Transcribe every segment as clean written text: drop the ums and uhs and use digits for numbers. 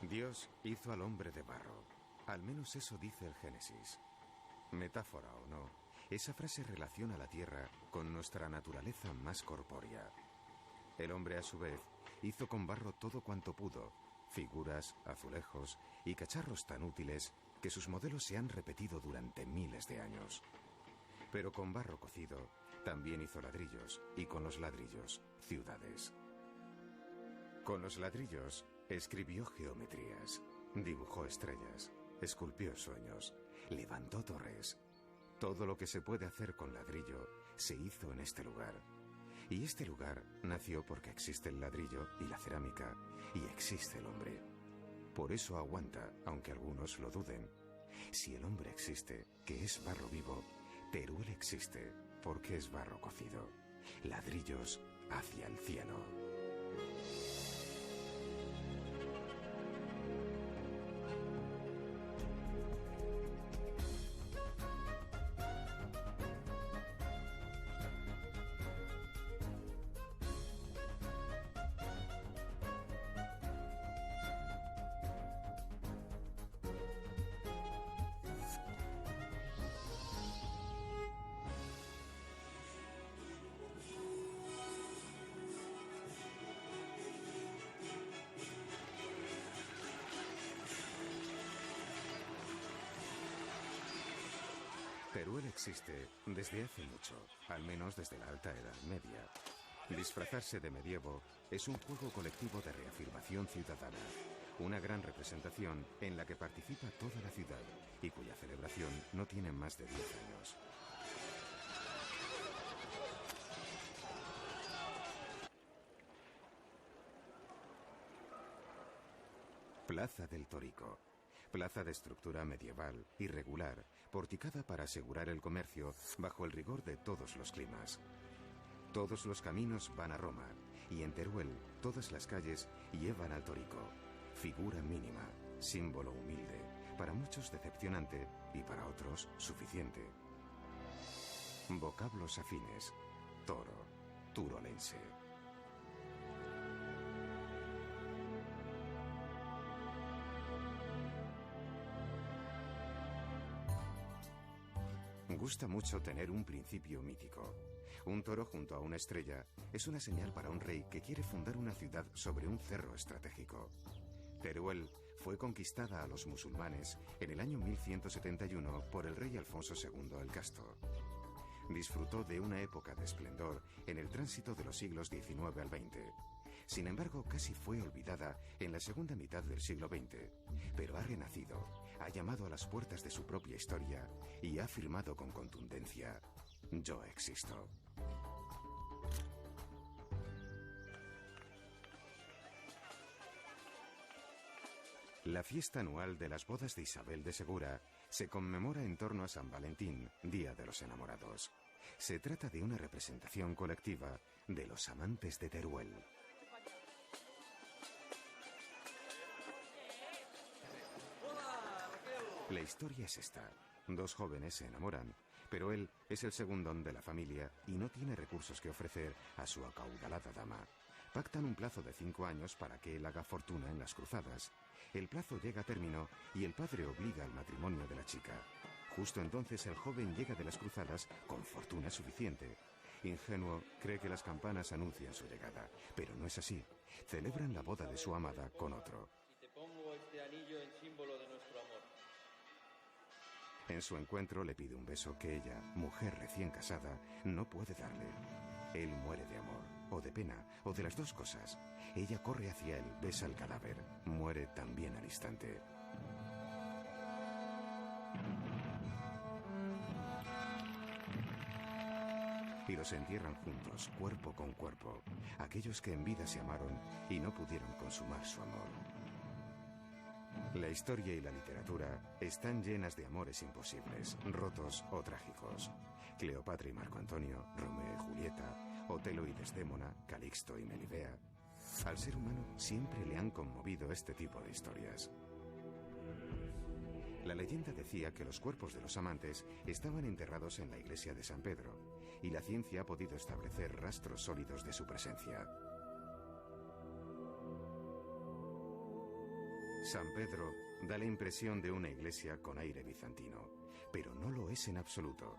Dios hizo al hombre de barro. Al menos eso dice el Génesis. Metáfora o no, esa frase relaciona la tierra con nuestra naturaleza más corpórea. El hombre, a su vez, hizo con barro todo cuanto pudo, figuras, azulejos y cacharros tan útiles que sus modelos se han repetido durante miles de años. Pero con barro cocido también hizo ladrillos, y con los ladrillos, ciudades. Con los ladrillos escribió geometrías, dibujó estrellas, esculpió sueños, levantó torres. Todo lo que se puede hacer con ladrillo se hizo en este lugar. Y este lugar nació porque existe el ladrillo y la cerámica, y existe el hombre. Por eso aguanta, aunque algunos lo duden. Si el hombre existe, que es barro vivo, Teruel existe, porque es barro cocido. Ladrillos hacia el cielo. Teruel existe desde hace mucho, al menos desde la Alta Edad Media. Disfrazarse de medievo es un juego colectivo de reafirmación ciudadana, una gran representación en la que participa toda la ciudad y cuya celebración no tiene más de 10 años. Plaza del Torico. Plaza de estructura medieval, irregular, porticada para asegurar el comercio bajo el rigor de todos los climas. Todos los caminos van a Roma, y en Teruel todas las calles llevan al Torico. Figura mínima, símbolo humilde, para muchos decepcionante y para otros suficiente. Vocablos afines: toro, turolense. Gusta mucho tener un principio mítico. Un toro junto a una estrella es una señal para un rey que quiere fundar una ciudad sobre un cerro estratégico. Teruel fue conquistada a los musulmanes en el año 1171 por el rey Alfonso II el Casto. Disfrutó de una época de esplendor en el tránsito de los siglos XIX al XX. Sin embargo, casi fue olvidada en la segunda mitad del siglo XX, pero ha renacido, ha llamado a las puertas de su propia historia y ha afirmado con contundencia: yo existo. La fiesta anual de las bodas de Isabel de Segura se conmemora en torno a San Valentín, Día de los Enamorados. Se trata de una representación colectiva de los amantes de Teruel. La historia es esta. Dos jóvenes se enamoran, pero él es el segundón de la familia y no tiene recursos que ofrecer a su acaudalada dama. Pactan un plazo de 5 años para que él haga fortuna en las cruzadas. El plazo llega a término y el padre obliga al matrimonio de la chica. Justo entonces el joven llega de las cruzadas con fortuna suficiente. Ingenuo, cree que las campanas anuncian su llegada, pero no es así. Celebran la boda de su amada con otro. Y te pongo este anillo en símbolo de nuestro amor. En su encuentro le pide un beso que ella, mujer recién casada, no puede darle. Él muere de amor, o de pena, o de las dos cosas. Ella corre hacia él, besa el cadáver, muere también al instante. Y los entierran juntos, cuerpo con cuerpo, aquellos que en vida se amaron y no pudieron consumar su amor. La historia y la literatura están llenas de amores imposibles, rotos o trágicos. Cleopatra y Marco Antonio, Romeo y Julieta, Otelo y Desdémona, Calixto y Melibea. Al ser humano siempre le han conmovido este tipo de historias. La leyenda decía que los cuerpos de los amantes estaban enterrados en la iglesia de San Pedro, y la ciencia ha podido establecer rastros sólidos de su presencia. San Pedro da la impresión de una iglesia con aire bizantino, pero no lo es en absoluto.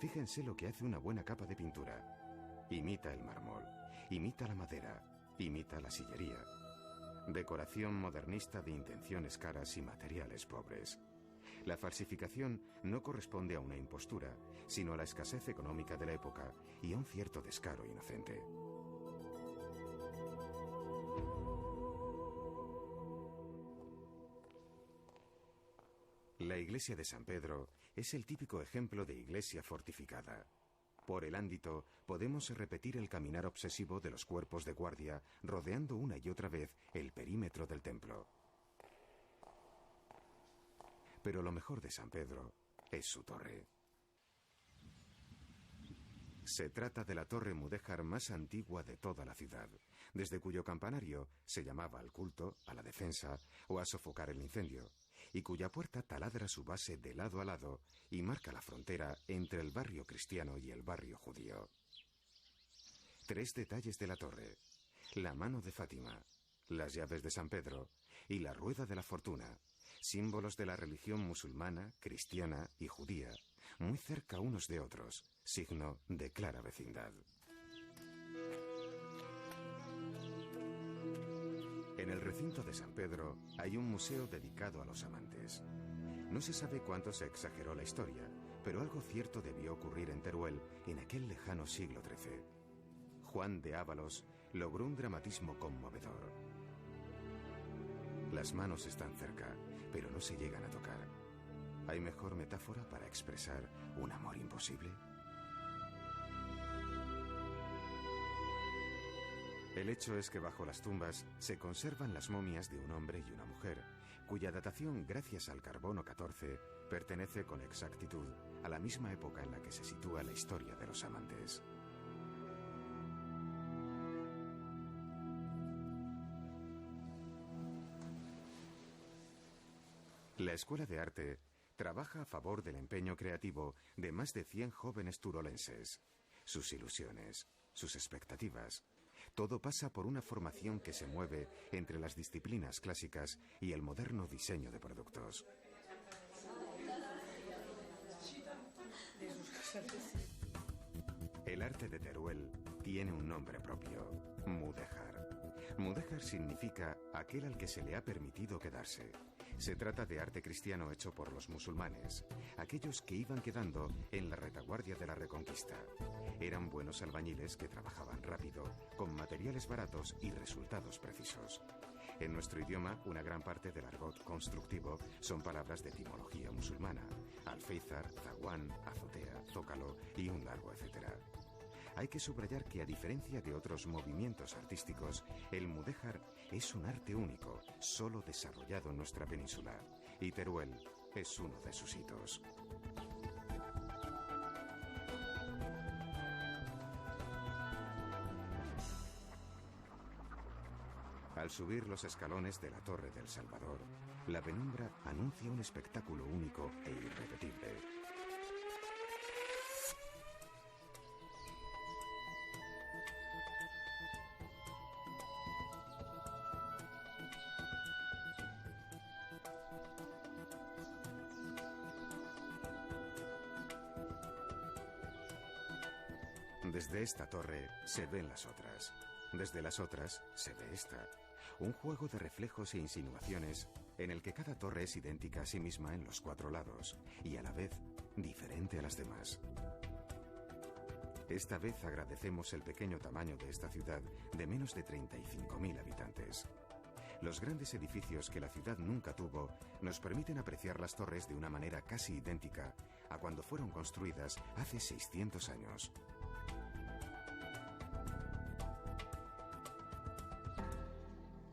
Fíjense lo que hace una buena capa de pintura. Imita el mármol, imita la madera, imita la sillería. Decoración modernista de intenciones caras y materiales pobres. La falsificación no corresponde a una impostura, sino a la escasez económica de la época y a un cierto descaro inocente. La iglesia de San Pedro es el típico ejemplo de iglesia fortificada. Por el ámbito podemos repetir el caminar obsesivo de los cuerpos de guardia rodeando una y otra vez el perímetro del templo. Pero lo mejor de San Pedro es su torre. Se trata de la torre mudéjar más antigua de toda la ciudad, desde cuyo campanario se llamaba al culto, a la defensa o a sofocar el incendio, y cuya puerta taladra su base de lado a lado y marca la frontera entre el barrio cristiano y el barrio judío. 3 detalles de la torre: la mano de Fátima, las llaves de San Pedro y la rueda de la fortuna, símbolos de la religión musulmana, cristiana y judía, muy cerca unos de otros, signo de clara vecindad. En el recinto de San Pedro hay un museo dedicado a los amantes. No se sabe cuánto se exageró la historia, pero algo cierto debió ocurrir en Teruel en aquel lejano siglo XIII. Juan de Ávalos logró un dramatismo conmovedor. Las manos están cerca, pero no se llegan a tocar. ¿Hay mejor metáfora para expresar un amor imposible? El hecho es que bajo las tumbas se conservan las momias de un hombre y una mujer, cuya datación, gracias al carbono 14, pertenece con exactitud a la misma época en la que se sitúa la historia de los amantes. La Escuela de Arte trabaja a favor del empeño creativo de más de 100 jóvenes turolenses. Sus ilusiones, sus expectativas. Todo pasa por una formación que se mueve entre las disciplinas clásicas y el moderno diseño de productos. El arte de Teruel tiene un nombre propio: mudéjar. Mudéjar significa aquel al que se le ha permitido quedarse. Se trata de arte cristiano hecho por los musulmanes, aquellos que iban quedando en la retaguardia de la Reconquista. Eran buenos albañiles que trabajaban rápido, con materiales baratos y resultados precisos. En nuestro idioma, una gran parte del argot constructivo son palabras de etimología musulmana: alféizar, zaguán, azotea, zócalo y un largo etcétera. Hay que subrayar que, a diferencia de otros movimientos artísticos, el mudéjar es un arte único, solo desarrollado en nuestra península, y Teruel es uno de sus hitos. Al subir los escalones de la Torre del Salvador, la penumbra anuncia un espectáculo único e irrepetible. Desde esta torre se ven las otras. Desde las otras se ve esta. Un juego de reflejos e insinuaciones en el que cada torre es idéntica a sí misma en los 4 lados y a la vez diferente a las demás. Esta vez agradecemos el pequeño tamaño de esta ciudad de menos de 35.000 habitantes. Los grandes edificios que la ciudad nunca tuvo nos permiten apreciar las torres de una manera casi idéntica a cuando fueron construidas hace 600 años.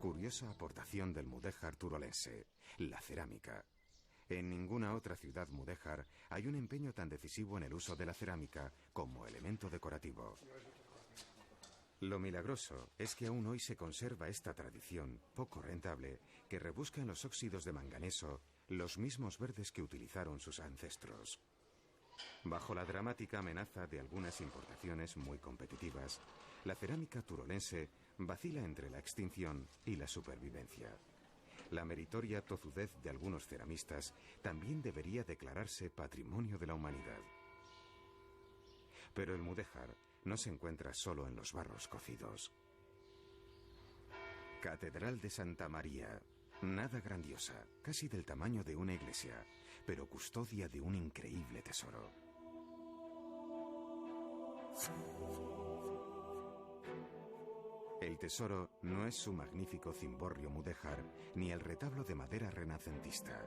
Curiosa aportación del mudéjar turolense, la cerámica. En ninguna otra ciudad mudéjar hay un empeño tan decisivo en el uso de la cerámica como elemento decorativo. Lo milagroso es que aún hoy se conserva esta tradición, poco rentable, que rebusca en los óxidos de manganeso los mismos verdes que utilizaron sus ancestros. Bajo la dramática amenaza de algunas importaciones muy competitivas, la cerámica turolense vacila entre la extinción y la supervivencia. La meritoria tozudez de algunos ceramistas también debería declararse Patrimonio de la Humanidad. Pero el mudéjar no se encuentra solo en los barros cocidos. Catedral de Santa María, nada grandiosa, casi del tamaño de una iglesia, pero custodia de un increíble tesoro. El tesoro no es su magnífico cimborrio mudéjar ni el retablo de madera renacentista.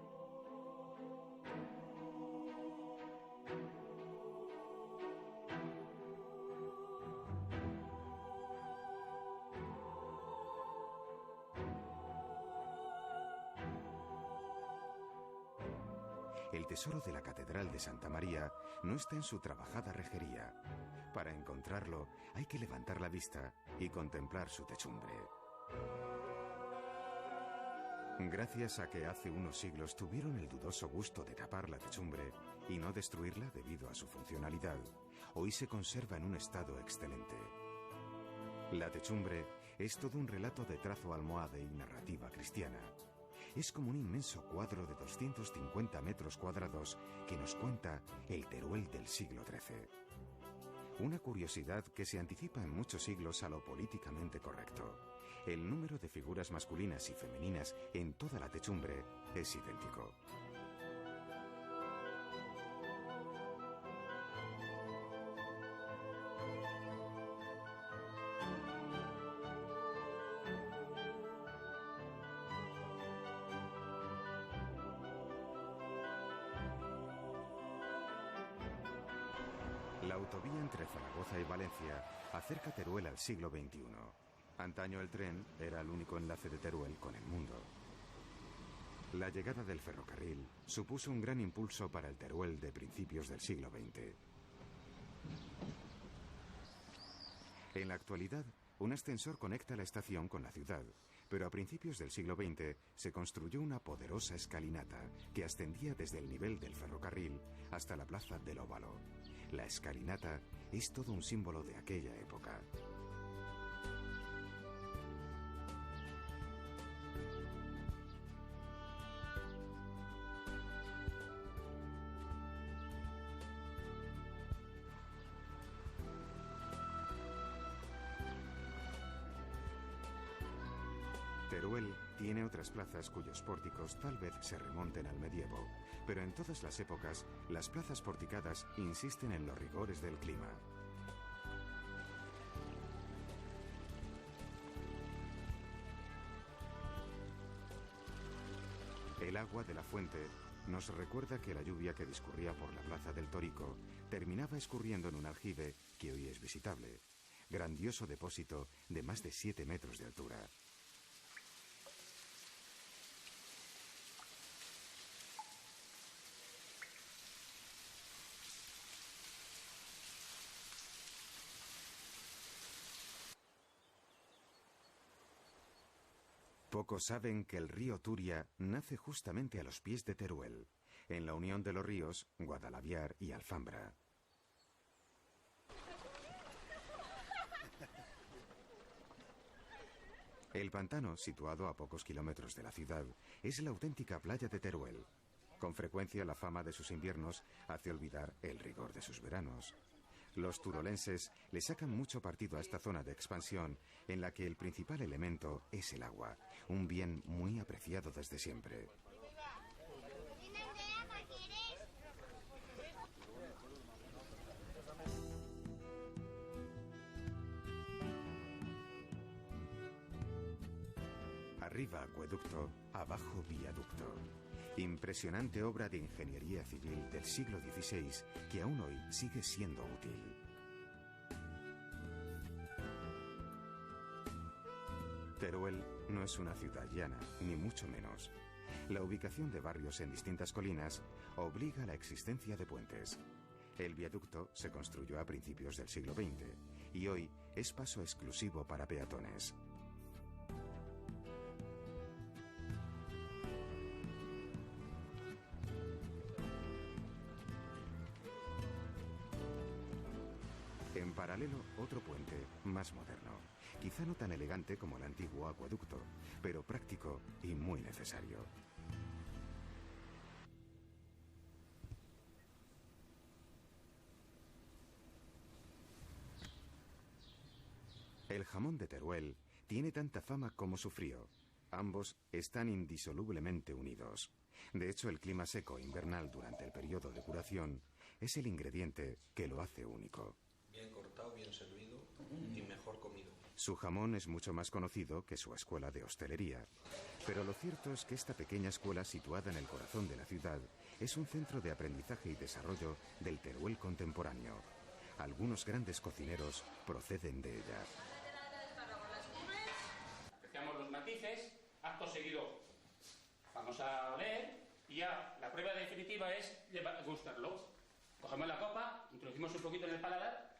El tesoro de la Catedral de Santa María no está en su trabajada rejería. Para encontrarlo hay que levantar la vista y contemplar su techumbre. Gracias a que hace unos siglos tuvieron el dudoso gusto de tapar la techumbre y no destruirla debido a su funcionalidad, hoy se conserva en un estado excelente. La techumbre es todo un relato de trazo almohade y narrativa cristiana. Es como un inmenso cuadro de 250 metros cuadrados que nos cuenta el Teruel del siglo XIII. Una curiosidad que se anticipa en muchos siglos a lo políticamente correcto. El número de figuras masculinas y femeninas en toda la techumbre es idéntico. La autovía entre Zaragoza y Valencia acerca Teruel al siglo XXI. Antaño el tren era el único enlace de Teruel con el mundo. La llegada del ferrocarril supuso un gran impulso para el Teruel de principios del siglo XX. En la actualidad, un ascensor conecta la estación con la ciudad, pero a principios del siglo XX se construyó una poderosa escalinata que ascendía desde el nivel del ferrocarril hasta la plaza del Óvalo. La escalinata es todo un símbolo de aquella época. Teruel tiene otras plazas cuyos pórticos tal vez se remonten al medievo, pero en todas las épocas las plazas porticadas insisten en los rigores del clima. El agua de la fuente nos recuerda que la lluvia que discurría por la plaza del Torico terminaba escurriendo en un aljibe que hoy es visitable, grandioso depósito de más de 7 metros de altura. Pocos saben que el río Turia nace justamente a los pies de Teruel, en la unión de los ríos Guadalaviar y Alfambra. El pantano, situado a pocos kilómetros de la ciudad, es la auténtica playa de Teruel. Con frecuencia la fama de sus inviernos hace olvidar el rigor de sus veranos. Los turolenses le sacan mucho partido a esta zona de expansión en la que el principal elemento es el agua, un bien muy apreciado desde siempre. Arriba acueducto, abajo viaducto. Impresionante obra de ingeniería civil del siglo XVI que aún hoy sigue siendo útil. Teruel no es una ciudad llana, ni mucho menos. La ubicación de barrios en distintas colinas obliga a la existencia de puentes. El viaducto se construyó a principios del siglo XX y hoy es paso exclusivo para peatones. En Paralelo, otro puente, más moderno. Quizá no tan elegante como el antiguo acueducto, pero práctico y muy necesario. El jamón de Teruel tiene tanta fama como su frío. Ambos están indisolublemente unidos. De hecho, el clima seco invernal durante el periodo de curación es el ingrediente que lo hace único. Bien cortado, bien servido y mejor comido. Su jamón es mucho más conocido que su escuela de hostelería. Pero lo cierto es que esta pequeña escuela situada en el corazón de la ciudad es un centro de aprendizaje y desarrollo del Teruel contemporáneo. Algunos grandes cocineros proceden de ella. Apreciamos los matices, acto seguido vamos a oler y ya la prueba definitiva es gustarlo. Cogemos la copa, introducimos un poquito en el paladar.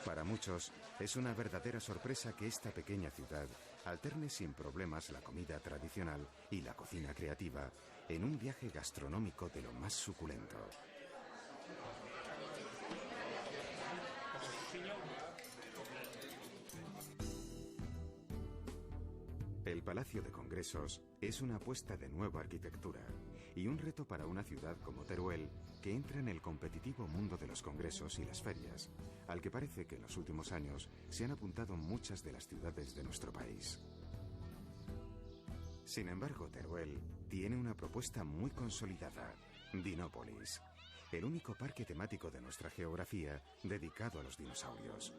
Para muchos es una verdadera sorpresa que esta pequeña ciudad alterne sin problemas la comida tradicional y la cocina creativa en un viaje gastronómico de lo más suculento. El Palacio de Congresos es una apuesta de nueva arquitectura y un reto para una ciudad como Teruel que entra en el competitivo mundo de los congresos y las ferias, al que parece que en los últimos años se han apuntado muchas de las ciudades de nuestro país. Sin embargo, Teruel tiene una propuesta muy consolidada, Dinópolis, el único parque temático de nuestra geografía dedicado a los dinosaurios.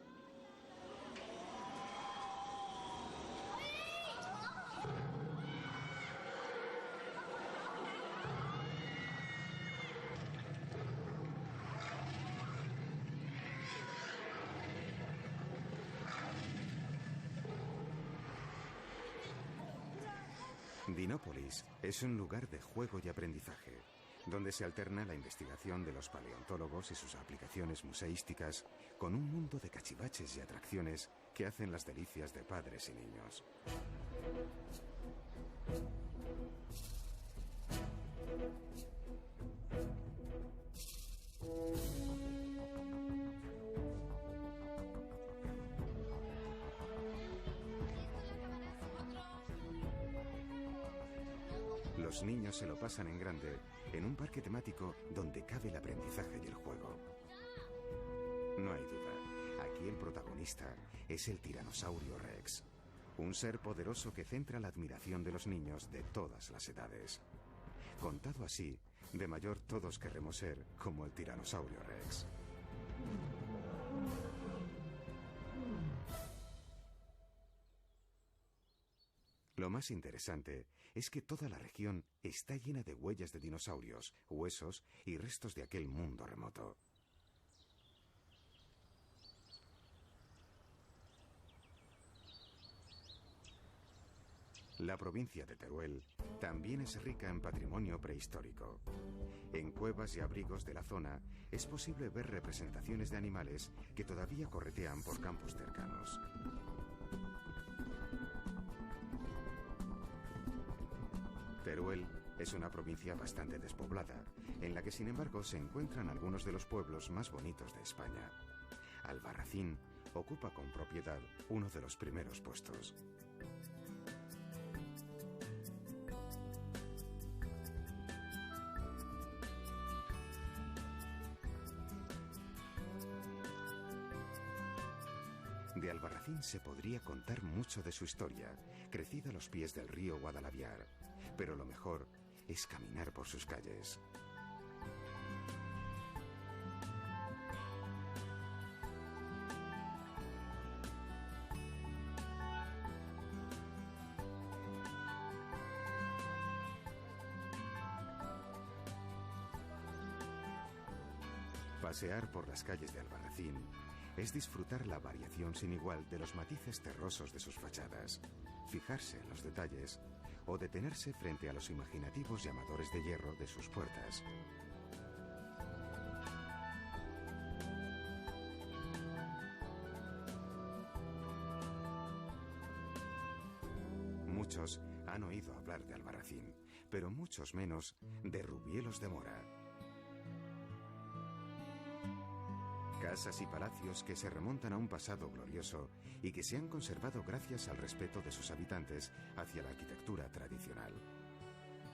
Dinópolis es un lugar de juego y aprendizaje, donde se alterna la investigación de los paleontólogos y sus aplicaciones museísticas con un mundo de cachivaches y atracciones que hacen las delicias de padres y niños. Los niños se lo pasan en grande en un parque temático donde cabe el aprendizaje y el juego. No hay duda, aquí el protagonista es el Tiranosaurio Rex, un ser poderoso que centra la admiración de los niños de todas las edades. Contado así, de mayor todos querremos ser como el Tiranosaurio Rex. Lo más interesante es que toda la región está llena de huellas de dinosaurios, huesos y restos de aquel mundo remoto. La provincia de Teruel también es rica en patrimonio prehistórico. En cuevas y abrigos de la zona es posible ver representaciones de animales que todavía corretean por campos cercanos. Teruel es una provincia bastante despoblada, en la que sin embargo se encuentran algunos de los pueblos más bonitos de España. Albarracín ocupa con propiedad uno de los primeros puestos. De Albarracín se podría contar mucho de su historia, crecida a los pies del río Guadalaviar, pero lo mejor es caminar por sus calles. Pasear por las calles de Albarracín es disfrutar la variación sin igual de los matices terrosos de sus fachadas, fijarse en los detalles o detenerse frente a los imaginativos llamadores de hierro de sus puertas. Muchos han oído hablar de Albarracín, pero muchos menos de Rubielos de Mora. Casas y palacios que se remontan a un pasado glorioso y que se han conservado gracias al respeto de sus habitantes hacia la arquitectura tradicional.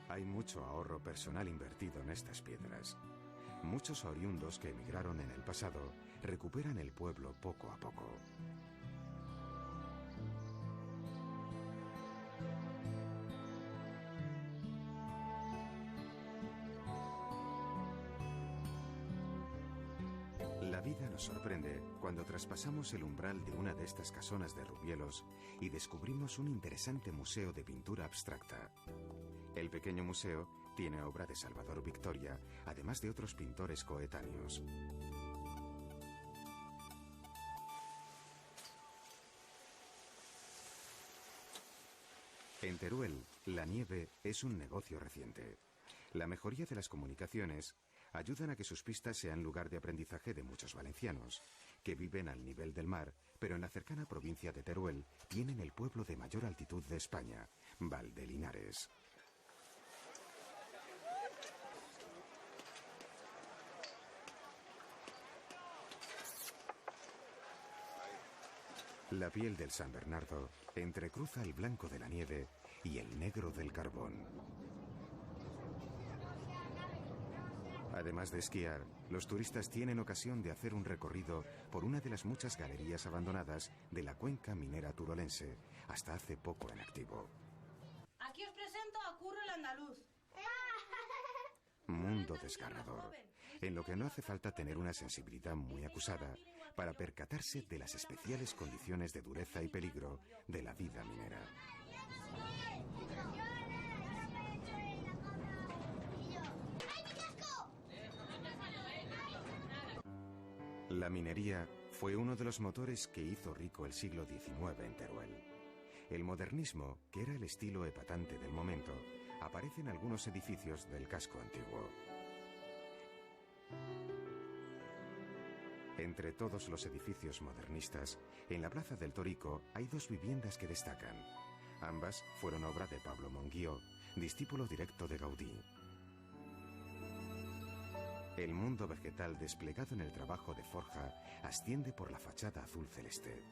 Hay mucho ahorro personal invertido en estas piedras. Muchos oriundos que emigraron en el pasado recuperan el pueblo poco a poco. La vida nos sorprende cuando traspasamos el umbral de una de estas casonas de Rubielos y descubrimos un interesante museo de pintura abstracta. El pequeño museo tiene obra de Salvador Victoria, además de otros pintores coetáneos. En Teruel, la nieve es un negocio reciente. La mejoría de las comunicaciones ayudan a que sus pistas sean lugar de aprendizaje de muchos valencianos, que viven al nivel del mar, pero en la cercana provincia de Teruel tienen el pueblo de mayor altitud de España, Valdelinares. La piel del San Bernardo entrecruza el blanco de la nieve y el negro del carbón. Además de esquiar, los turistas tienen ocasión de hacer un recorrido por una de las muchas galerías abandonadas de la cuenca minera turolense, hasta hace poco en activo. Aquí os presento a Curro el Andaluz. Mundo desgarrador, en lo que no hace falta tener una sensibilidad muy acusada para percatarse de las especiales condiciones de dureza y peligro de la vida minera. La minería fue uno de los motores que hizo rico el siglo XIX en Teruel. El modernismo, que era el estilo epatante del momento, aparece en algunos edificios del casco antiguo. Entre todos los edificios modernistas, en la Plaza del Torico hay dos viviendas que destacan. Ambas fueron obra de Pablo Monguió, discípulo directo de Gaudí. El mundo vegetal desplegado en el trabajo de forja asciende por la fachada azul celeste.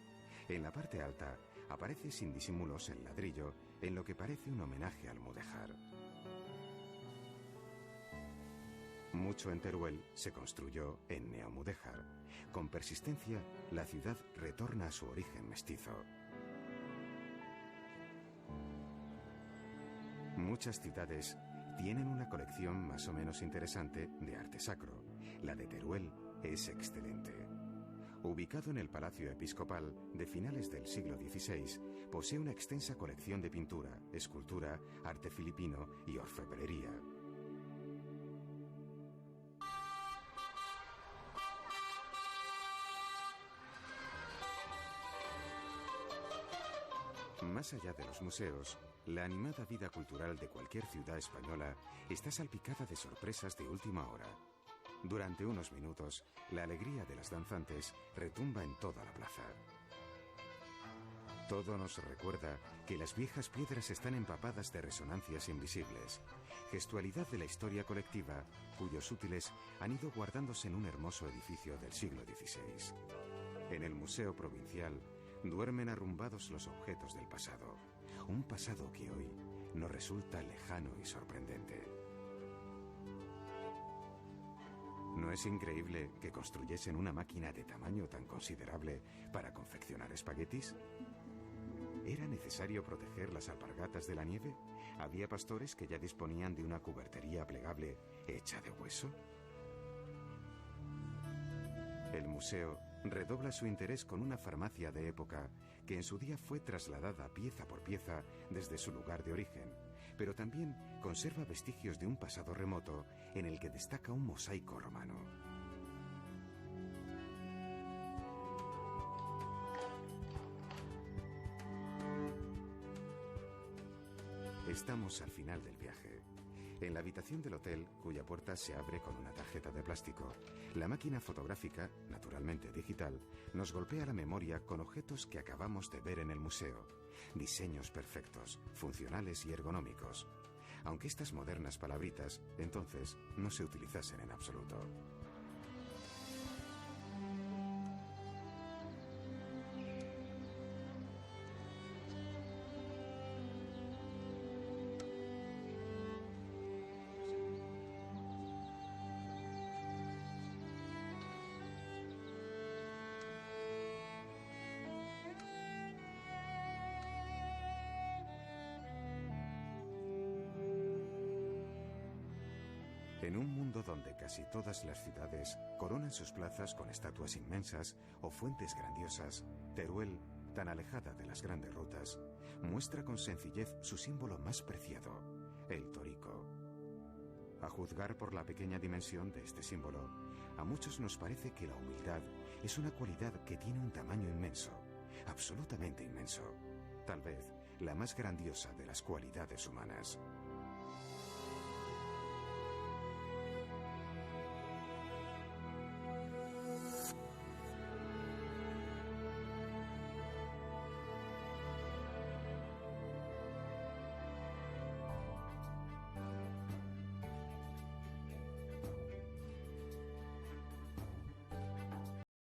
En la parte alta aparece sin disimulos el ladrillo, en lo que parece un homenaje al mudéjar. Mucho en Teruel se construyó en neomudéjar. Con persistencia, la ciudad retorna a su origen mestizo. Muchas ciudades tienen una colección más o menos interesante de arte sacro. La de Teruel es excelente. Ubicado en el Palacio Episcopal de finales del siglo XVI, posee una extensa colección de pintura, escultura, arte filipino y orfebrería. Más allá de los museos, la animada vida cultural de cualquier ciudad española está salpicada de sorpresas de última hora. Durante unos minutos, la alegría de las danzantes retumba en toda la plaza. Todo nos recuerda que las viejas piedras están empapadas de resonancias invisibles, gestualidad de la historia colectiva, cuyos útiles han ido guardándose en un hermoso edificio del siglo XVI. En el Museo Provincial duermen arrumbados los objetos del pasado, un pasado que hoy nos resulta lejano y sorprendente. ¿No es increíble que construyesen una máquina de tamaño tan considerable para confeccionar espaguetis? ¿Era necesario proteger las alpargatas de la nieve? ¿Había pastores que ya disponían de una cubertería plegable hecha de hueso? El museo redobla su interés con una farmacia de época que en su día fue trasladada pieza por pieza desde su lugar de origen, pero también conserva vestigios de un pasado remoto en el que destaca un mosaico romano. Estamos al final del viaje. En la habitación del hotel, cuya puerta se abre con una tarjeta de plástico, la máquina fotográfica, naturalmente digital, nos golpea la memoria con objetos que acabamos de ver en el museo. Diseños perfectos, funcionales y ergonómicos. Aunque estas modernas palabritas, entonces, no se utilizasen en absoluto. En un mundo donde casi todas las ciudades coronan sus plazas con estatuas inmensas o fuentes grandiosas, Teruel, tan alejada de las grandes rutas, muestra con sencillez su símbolo más preciado, el torico. A juzgar por la pequeña dimensión de este símbolo, a muchos nos parece que la humildad es una cualidad que tiene un tamaño inmenso, absolutamente inmenso, tal vez la más grandiosa de las cualidades humanas.